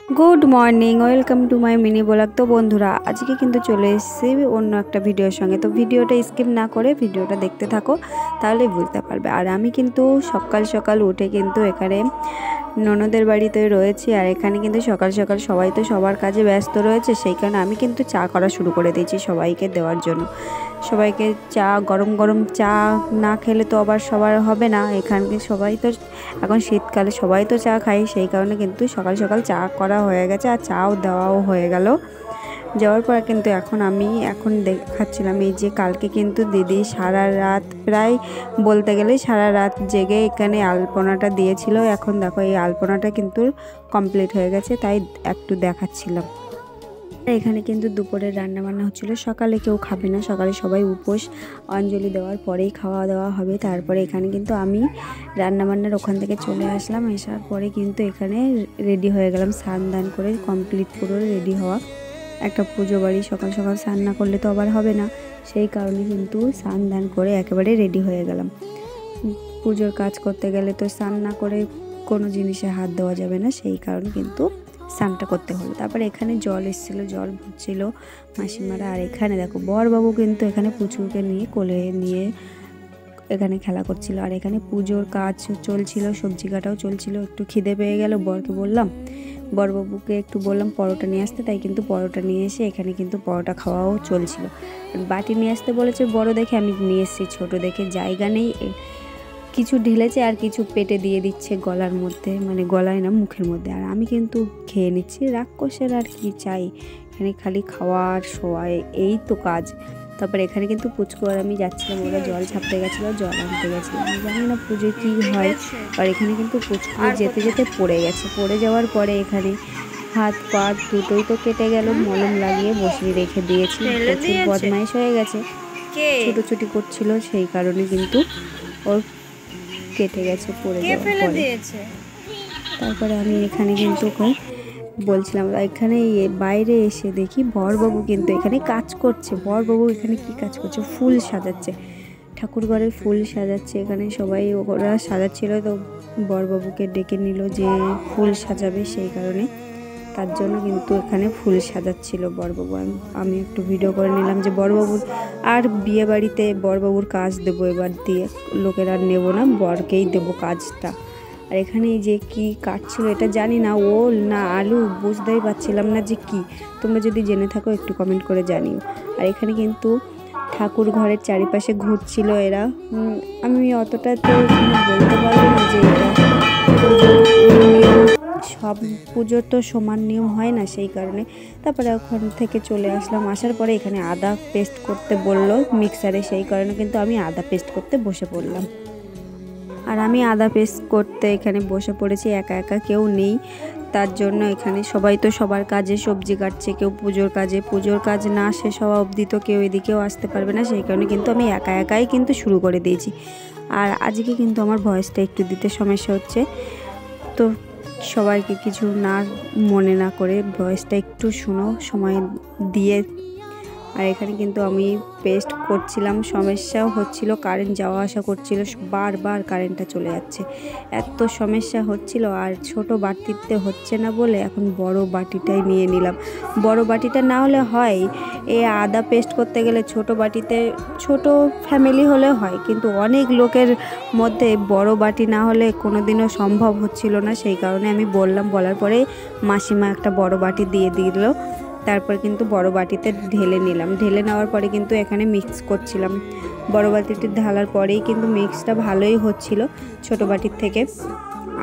Good morning, welcome to my mini blog. তো বন্ধুরা, আজকে কিন্তু চলে এসেছি অন্য একটা ভিডিওর সঙ্গে। তো ভিডিওটা স্কিপ না করে ভিডিওটা দেখতে থাকো, তাহলেই বুঝতে পারবে। আর আমি কিন্তু সকাল সকাল উঠে কিন্তু এখানে ননদের বাড়িতে রয়েছি। আর এখানে কিন্তু সকাল সকাল সবাই তো সবার কাজে ব্যস্ত রয়েছে, সেই কারণে আমি কিন্তু চা করা শুরু করে দিয়েছি সবাইকে দেওয়ার জন্য। সবাইকে চা, গরম গরম চা না খেলে তো আবার সবার হবে না। এখানে সবাই তো এখন শীতকালে সবাই তো চা খায়, সেই কারণে কিন্তু সকাল সকাল চা করা হয়ে গেছে আর চাও দেওয়াও হয়ে গেল। যাওয়ার পর কিন্তু আমি দেখাচ্ছিলাম এই যে কালকে কিন্তু দিদি সারা রাত, প্রায় বলতে গেলে সারা রাত জেগে এখানে আলপনাটা দিয়েছিল। এখন দেখো এই আলপনাটা কিন্তু কমপ্লিট হয়ে গেছে, তাই একটু দেখাচ্ছিলাম। এখানে কিন্তু দুপুরের রান্না বান্না হচ্ছিল। সকালে কেউ খাবে না, সকালে সবাই উপোস, অঞ্জলি দেওয়ার পরেই খাওয়া দাওয়া হবে। তারপরে এখানে কিন্তু আমি রান্নাবান্নার ওখান থেকে চলে আসলাম। আসার পরে কিন্তু এখানে রেডি হয়ে গেলাম, স্নান দান করে কমপ্লিট পুরো রেডি হওয়া। একটা পুজো বাড়ি, সকাল সকাল স্নান না করলে তো আবার হবে না, সেই কারণে কিন্তু স্নান দান করে একেবারে রেডি হয়ে গেলাম। পুজোর কাজ করতে গেলে তো স্নান না করে কোনো জিনিসে হাত দেওয়া যাবে না, সেই কারণে কিন্তু স্নানটা করতে হলো। তারপরে এখানে জল এসেছিলো, জল ভরছিল মাসিমারা। আর এখানে দেখো বরবাবু কিন্তু এখানে পুচুকে নিয়ে কোলে নিয়ে এখানে খেলা করছিল। আর এখানে পুজোর কাজ চলছিল, সবজি কাটাও চলছিল। একটু খিদে পেয়ে গেল, বরকে বললাম, বরবাবুকে একটু বললাম পরোটা নিয়ে আসতে, তাই কিন্তু পরোটা নিয়ে এসে এখানে কিন্তু পরোটা খাওয়াও চলছিল। বাটি নিয়ে আসতে বলেছে বড় দেখে, আমি নিয়ে এসেছি ছোট দেখে। জায়গা নেই, কিছু ঢেলেছে আর কিছু পেটে দিয়ে দিচ্ছে গলার মধ্যে, মানে গলায় না, মুখের মধ্যে। আর আমি কিন্তু খেয়ে নিচ্ছি। রাক্ষসের আর কি চাই, এখানে খালি খাওয়ার শোয়ার এই তো কাজ। তারপরে এখানে কিন্তু পুচকু আর আমি যাচ্ছিলাম, ওরা জল ছাপতে গেছিলো, জল আনতে গেছিলো। আমি জানি না পুজোয় কী হয়। আর এখানে কিন্তু পুচকু যেতে যেতে পড়ে গেছে। পড়ে যাওয়ার পরে এখানে হাত পা দুটোই তো কেটে গেল, মলম লাগিয়ে বসিয়ে রেখে দিয়েছি। প্রচুর বদমাইশ হয়ে গেছে, ছুটোছুটি করছিল, সেই কারণে কিন্তু ওর কেটে গেছে পড়ে যাওয়ার পরে। তারপরে আমি এখানে কিন্তু বলছিলাম, এখানে বাইরে এসে দেখি বরবাবু কিন্তু এখানে কাজ করছে। বরবাবু এখানে কি কাজ করছে? ফুল সাজাচ্ছে, ঠাকুর ঘরে ফুল সাজাচ্ছে। এখানে সবাই ওরা সাজাচ্ছিল, তো বরবাবুকে ডেকে নিল যে ফুল সাজাবে, সেই কারণে তার জন্য কিন্তু এখানে ফুল সাজাচ্ছিল বরবাবু। আমি একটু ভিডিও করে নিলাম যে বরবাবুর আর বিয়ে বাড়িতে বরবাবুর কাজ দেবো এবার দিয়ে, লোকের আর নেবো না, বরকেই দেবো কাজটা। আর এখানে এই যে কি কাটছিল এটা জানি না, ওল না আলু বুঝতেই পারছিলাম না যে কি। তোমরা যদি জেনে থাকো একটু কমেন্ট করে জানিও। আর এখানে কিন্তু ঠাকুর ঘরের চারিপাশে ঘুরছিল এরা। আমি অতটা তো বলতে পারবো না যে এটা সব পুজোর তো সমান নিয়ম হয় না, সেই কারণে। তারপরে ওখান থেকে চলে আসলাম। আসার পরে এখানে আদা পেস্ট করতে বললো মিক্সারে, সেই কারণে কিন্তু আমি আদা পেস্ট করতে বসে পড়লাম। আর আমি আদা পেস্ট করতে এখানে বসে পড়েছি, একা একা কেউ নেই, তার জন্য এখানে সবাই তো সবার কাজে সবজি কাটছে, কেউ পুজোর কাজে। পুজোর কাজ না শেষ হওয়া অবধি তো কেউ এদিকেও আসতে পারবে না, সেই কারণে কিন্তু আমি একা একাই কিন্তু শুরু করে দিয়েছি। আর আজকে কিন্তু আমার ভয়েসটা একটু দিতে সমস্যা হচ্ছে, তো সবাইকে কিছু না মনে না করে ভয়েসটা একটু শোনো সময় দিয়ে। আর এখানে কিন্তু আমি পেস্ট করছিলাম, সমস্যাও হচ্ছিল, কারেন্ট যাওয়া আসা করছিল, বারবার কারেন্টটা চলে যাচ্ছে, এত সমস্যা হচ্ছিল। আর ছোট বাটিতে হচ্ছে না বলে এখন বড় বাটিটাই নিয়ে নিলাম। বড় বাটিটা না হলে হয়, এই আদা পেস্ট করতে গেলে ছোট বাটিতে, ছোট ফ্যামিলি হলে হয়, কিন্তু অনেক লোকের মধ্যে বড় বাটি না হলে কোনো দিনও সম্ভব হচ্ছিল না, সেই কারণে আমি বললাম। বলার পরে মাসিমা একটা বড় বাটি দিয়ে দিল। তারপর কিন্তু বড় বাটিতে ঢেলে নিলাম। ঢেলে নেওয়ার পরে কিন্তু এখানে মিক্স করছিলাম। বড় বাটিতে ঢালার পরেই কিন্তু মিক্সটা ভালোই হচ্ছিল ছোট বাটির থেকে,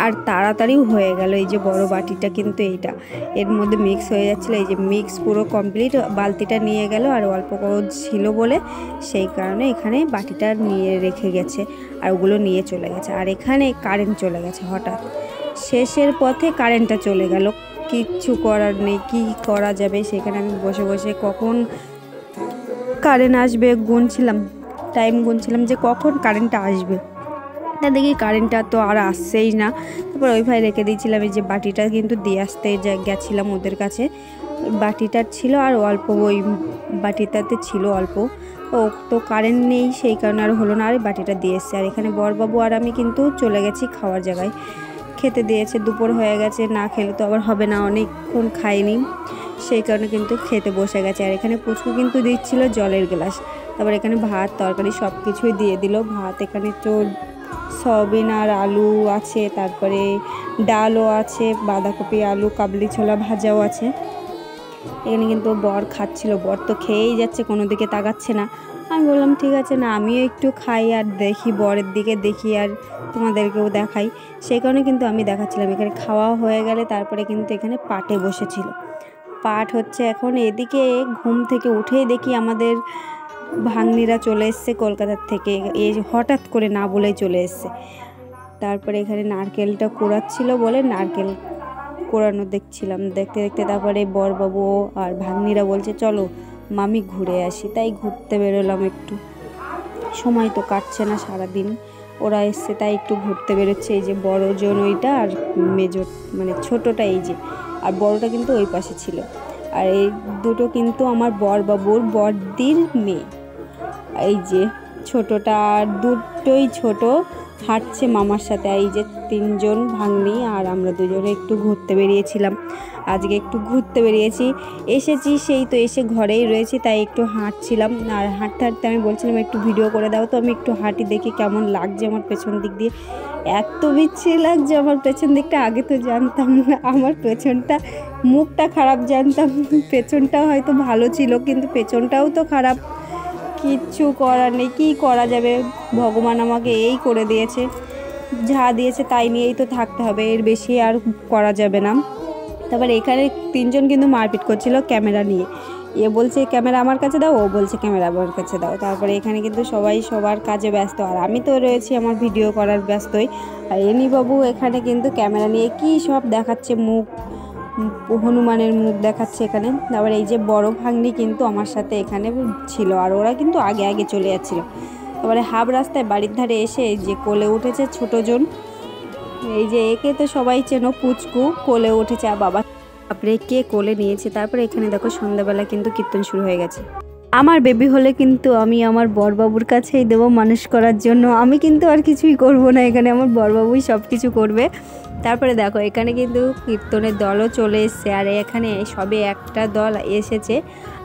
আর তাড়াতাড়িও হয়ে গেল। এই যে বড় বাটিটা কিন্তু এইটা, এর মধ্যে মিক্স হয়ে যাচ্ছিলো। এই যে মিক্স পুরো কমপ্লিট, বালতিটা নিয়ে গেল, আর অল্প ছিল বলে সেই কারণে এখানে বাটিটা নিয়ে রেখে গেছে, আর ওগুলো নিয়ে চলে গেছে। আর এখানে কারেন্ট চলে গেছে হঠাৎ, শেষের পথে কারেন্টটা চলে গেল, কিচ্ছু করার নেই, কি করা যাবে। সেখানে আমি বসে বসে কখন কারেন্ট আসবে গুনছিলাম, টাইম গুনছিলাম যে কখন কারেন্টটা আসবে। তা দেখি কারেন্টটা তো আর আসছেই না। তারপর ওইভাবে রেখে দিয়েছিলাম। এই যে বাটিটা কিন্তু দিয়ে আসতে গেছিলাম ওদের কাছে, বাটিটার ছিল আর অল্প, ওই বাটিটাতে ছিল অল্প, তো কারেন্ট নেই, সেই কারণে আর হলো না, আর বাটিটা দিয়ে এসছে। আর এখানে বরবাবু আর আমি কিন্তু চলে গেছি খাওয়ার জায়গায়। খেতে দিয়েছে, দুপুর হয়ে গেছে, না খেলে তো আবার হবে না, অনেকক্ষণ খাইনি, সেই কারণে কিন্তু খেতে বসে গেছে। আর এখানে পুচকু কিন্তু দিচ্ছিল জলের গ্লাস। তারপর এখানে ভাত তরকারি সব কিছুই দিয়ে দিল। ভাত এখানে তো সয়াবিন আর আলু আছে, তারপরে ডালও আছে, বাঁধাকপি আলু কাবলি ছোলা ভাজাও আছে। এখানে কিন্তু বর খাচ্ছিল, বর তো খেয়েই যাচ্ছে, কোনো দিকে তাকাচ্ছে না। আমি বললাম ঠিক আছে, না আমিও একটু খাই আর দেখি, বরের দিকে দেখি আর তোমাদেরকেও দেখাই, সেই কারণে কিন্তু আমি দেখাচ্ছিলাম। এখানে খাওয়া হয়ে গেলে তারপরে কিন্তু এখানে পাটে বসেছিল। পাঠ হচ্ছে এখন। এদিকে ঘুম থেকে উঠেই দেখি আমাদের ভাগ্নিরা চলে এসছে কলকাতার থেকে, এই হঠাৎ করে না বলেই চলে এসছে। তারপরে এখানে নারকেলটা কোড়াচ্ছিল বলে নারকেল কোড়ানো দেখছিলাম, দেখতে দেখতে তারপরে বরবাবু আর ভাগ্নিরা বলছে চলো মামি ঘুরে আসি, তাই ঘুরতে বেরোলাম একটু। সময় তো কাটছে না, সারাদিন ওরা এসছে তাই একটু ঘুরতে বেরোচ্ছে। এই যে বড় জন ওইটা আর মেজর মানে ছোটোটা এই যে, আর বড়টা কিন্তু ওই পাশে ছিল। আর এই দুটো কিন্তু আমার বরবাবুর বড়দির মেয়ে। এই যে ছোটোটা আর দুটোই ছোট, হাঁটছে মামার সাথে। এই যে তিনজন ভাগ্নি আর আমরা দুজনে একটু ঘুরতে বেরিয়েছিলাম। আজকে একটু ঘুরতে বেরিয়েছি, এসেছি সেই তো এসে ঘরেই রয়েছি, তাই একটু হাঁটছিলাম। আর হাঁটতে হাঁটতে আমি বলছিলাম একটু ভিডিও করে দাও, তো আমি একটু হাঁটি দেখি কেমন লাগছে আমার পেছন দিক দিয়ে। এত বিচ্ছিরি লাগছে আমার পেছন দিকটা, আগে তো জানতাম না। আমার পেছনটা, মুখটা খারাপ জানতাম, পেছনটা হয়তো ভালো ছিল, কিন্তু পেছনটাও তো খারাপ। কিচ্ছু করার নেই, কী করা যাবে, ভগবান আমাকে এই করে দিয়েছে, যা দিয়েছে তাই নিয়েই তো থাকতে হবে, এর বেশি আর করা যাবে না। তারপর এখানে তিনজন কিন্তু মারপিট করছিল ক্যামেরা নিয়ে, এ বলছে ক্যামেরা আমার কাছে দাও, ও বলছে ক্যামেরা আমার কাছে দাও। তারপরে এখানে কিন্তু সবাই সবার কাজে ব্যস্ত, আর আমি তো রয়েছি আমার ভিডিও করার ব্যস্তই। আর এনিবাবু এখানে কিন্তু ক্যামেরা নিয়ে কী সব দেখাচ্ছে, মুখ হনুমানের মুখ দেখাচ্ছে এখানে। তারপর এই যে বড় ভাগ্নি কিন্তু আমার সাথে এখানে ছিল, আর ওরা কিন্তু আগে আগে চলে যাচ্ছিলো। তারপরে হাফ রাস্তায় বাড়ির ধারে এসে যে কোলে উঠেছে ছোটোজন, এই যে একে তো সবাই চেনো, পুচকু কোলে উঠেছে, আর বাবা তারপরে কে কোলে নিয়েছে। তারপরে এখানে দেখো সন্ধ্যাবেলা কিন্তু কীর্তন শুরু হয়ে গেছে। আমার বেবি হলে কিন্তু আমি আমার বরবাবুর কাছেই দেবো মানুষ করার জন্য, আমি কিন্তু আর কিছুই করব না, এখানে আমার বরবাবুই সব কিছু করবে। তারপরে দেখো এখানে কিন্তু কীর্তনের দলও চলে এসছে, আর এখানে সবে একটা দল এসেছে।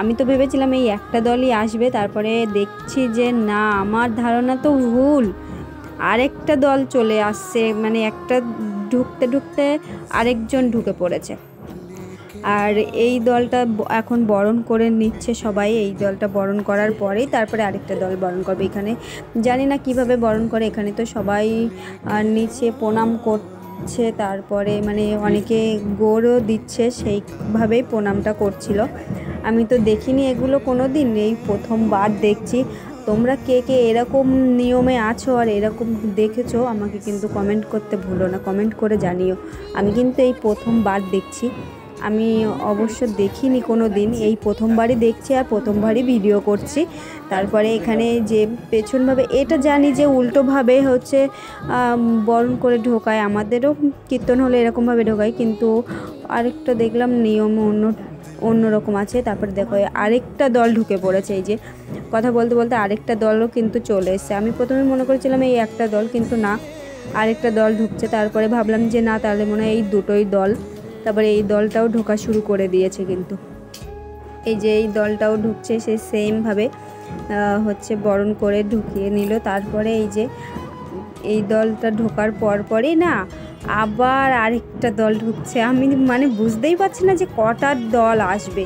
আমি তো ভেবেছিলাম এই একটা দলই আসবে, তারপরে দেখছি যে না, আমার ধারণা তো ভুল, আরেকটা দল চলে আসছে, মানে একটা ঢুকতে ঢুকতে আরেকজন ঢুকে পড়েছে। আর এই দলটা এখন বরণ করে নিচ্ছে সবাই, এই দলটা বরণ করার পরেই তারপরে আরেকটা দল বরণ করবে। এখানে জানি না কিভাবে বরণ করে, এখানে তো সবাই নিচে প্রণাম করছে, তারপরে মানে অনেকে গোড়ও দিচ্ছে, সেইভাবেই প্রণামটা করছিল। আমি তো দেখিনি এগুলো কোনো দিন, এই প্রথমবার দেখছি। তোমরা কে কে এরকম নিয়মে আছো আর এরকম দেখেছো আমাকে কিন্তু কমেন্ট করতে ভুলো না, কমেন্ট করে জানিও। আমি কিন্তু এই প্রথমবার দেখছি, আমি অবশ্য দেখিনি কোনো দিন, এই প্রথমবারই দেখছি আর প্রথমবারই ভিডিও করছি। তারপরে এখানে যে পেছনভাবে, এটা জানি যে উল্টোভাবে হচ্ছে বরণ করে ঢোকায়, আমাদেরও কীর্তন হলে এরকমভাবে ঢোকায়, কিন্তু আরেকটা দেখলাম নিয়ম অন্যরকম আছে। তারপরে দেখো আরেকটা দল ঢুকে পড়েছে, এই যে কথা বলতে বলতে আরেকটা দলও কিন্তু চলে এসছে। আমি প্রথমে মনে করেছিলাম এই একটা দল, কিন্তু না, আরেকটা দল ঢুকছে। তারপরে ভাবলাম যে না, তাহলে মনে হয় এই দুটোই দল। তারপরে এই দলটাও ঢোকা শুরু করে দিয়েছে, কিন্তু এই যে এই দলটাও ঢুকছে, সে সেমভাবে হচ্ছে বরণ করে ঢুকিয়ে নিল। তারপরে এই যে এই দলটা ঢোকার পরপরই না আবার আরেকটা দল ঢুকছে, আমি মানে বুঝতেই পারছি না যে কটা দল আসবে।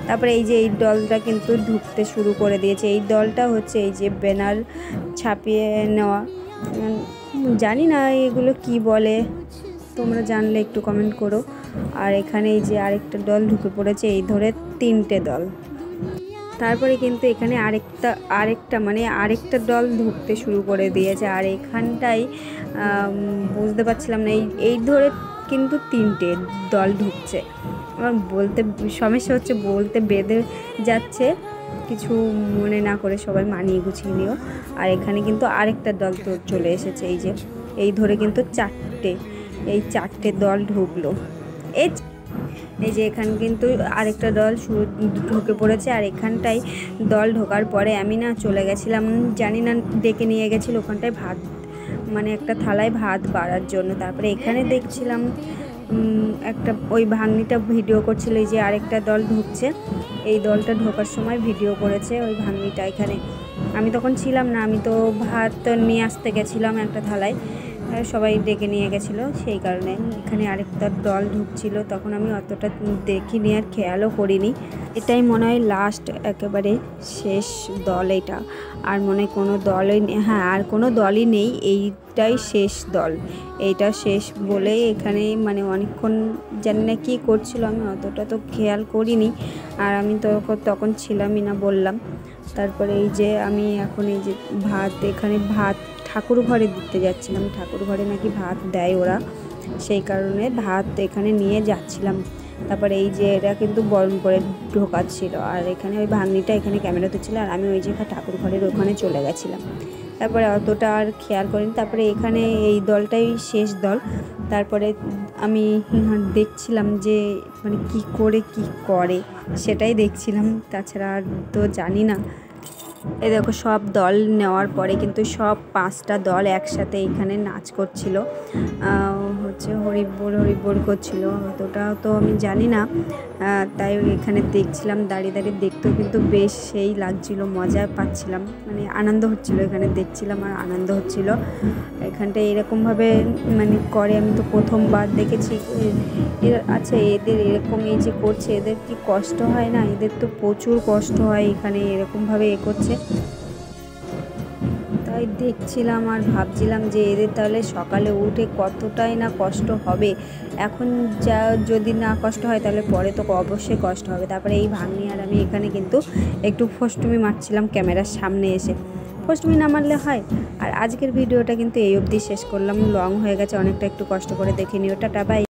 তারপরে এই যে এই দলটা কিন্তু ঢুকতে শুরু করে দিয়েছে। এই দলটা হচ্ছে এই যে ব্যানার ছাপিয়ে নেওয়া, জানি না এগুলো কি বলে, তোমরা জানলে একটু কমেন্ট করো। আর এখানে এই যে আরেকটা দল ঢুকে পড়েছে, এই ধরে তিনটে দল। তারপরে কিন্তু এখানে আরেকটা দল ঢুকতে শুরু করে দিয়েছে, আর এখানটাই বুঝতে পারছিলাম না, এই ধরে কিন্তু তিনটে দল ঢুকছে। আমার বলতে সমস্যা হচ্ছে, বলতে বেঁধে যাচ্ছে, কিছু মনে না করে সবাই মানিয়ে গুছিয়ে নিও। আর এখানে কিন্তু আরেকটা দল তো চলে এসেছে, এই যে এই ধরে কিন্তু চারটে দল ঢুকলো। এই যে এখানে কিন্তু আরেকটা দল ঢুকে পড়েছে। আর এখানটায় দল ঢোকার পরে আমি না চলে গেছিলাম, জানি না ডেকে নিয়ে গেছিলো, ওখানটায় মানে একটা থালায় ভাত বাড়ার জন্য। তারপরে এখানে দেখছিলাম একটা ওই ভাঙনিটা ভিডিও করছিল, এই যে আরেকটা দল ঢুকছে, এই দলটা ঢোকার সময় ভিডিও করেছে ওই ভাঙনিটা। এখানে আমি তখন ছিলাম না, আমি তো ভাত নিয়ে আসতে গেছিলাম একটা থালায়, সবাই ডেকে নিয়ে গেছিলো, সেই কারণে। এখানে আরেকটা দল ঢুকছিল, তখন আমি অতটা দেখিনি আর খেয়ালও করিনি। এটাই মনে হয় লাস্ট একেবারে শেষ দল এটা, আর মনে হয় কোনো দলই, হ্যাঁ আর কোনো দলই নেই, এইটাই শেষ দল। এইটা শেষ বলেই এখানে মানে অনেকক্ষণ জানি না কী করছিল, আমি অতটা তো খেয়াল করিনি, আর আমি তো তখন ছিলামই না বললাম। তারপরে এই যে আমি এখন এই যে ভাত, এখানে ভাত ঠাকুর ঘরে দিতে যাচ্ছিলাম, ঠাকুর ঘরে নাকি ভাত দেয় ওরা, সেই কারণে ভাত এখানে নিয়ে যাচ্ছিলাম। তারপরে এই যে এরা কিন্তু বরণ করে ঢোকাচ্ছিল, আর এখানে ওই ভাঙনিটা এখানে ক্যামেরাতে ছিল, আর আমি ওই যে ঠাকুর ঘরের ওখানে চলে গেছিলাম। তারপরে অতটা আর খেয়াল করিনি। তারপরে এখানে এই দলটাই শেষ দল। তারপরে আমি দেখছিলাম যে মানে কি করে সেটাই দেখছিলাম, তাছাড়া আর তো জানি না। এই দেখো সব দল নেওয়ার পরে কিন্তু সব 5টা দল একসাথে এখানে নাচ করছিল, হচ্ছে হরিবোল হরিবোল করছিল, অতটাও তো আমি জানি না, তাই এখানে দেখছিলাম দাঁড়িয়ে দাঁড়িয়ে, দেখতেও কিন্তু বেশ সেই লাগছিল, মজা পাচ্ছিলাম, মানে আনন্দ হচ্ছিল, এখানে দেখছিলাম আর আনন্দ হচ্ছিল। এখানটা এরকমভাবে মানে করে আমি তো প্রথমবার দেখেছি। আচ্ছা এদের এরকম এই যে করছে, এদের কি কষ্ট হয় না? এদের তো প্রচুর কষ্ট হয় এখানে এরকমভাবে করছে। তাই দেখছিলাম আর ভাবছিলাম যে এদের তাহলে সকালে উঠে কতটাই না কষ্ট হবে, এখন যা যদি না কষ্ট হয় তাহলে পরে তো অবশ্যই কষ্ট হবে। তারপরে এই ভাঙনি আর আমি এখানে কিন্তু একটু ফষ্টুমি মারছিলাম ক্যামেরার সামনে এসে, ফষ্টুমি না মারলে হয়। আর আজকের ভিডিওটা কিন্তু এই অবধি শেষ করলাম, লং হয়ে গেছে অনেকটা, একটু কষ্ট করে দেখে নিও, টাটা বাই।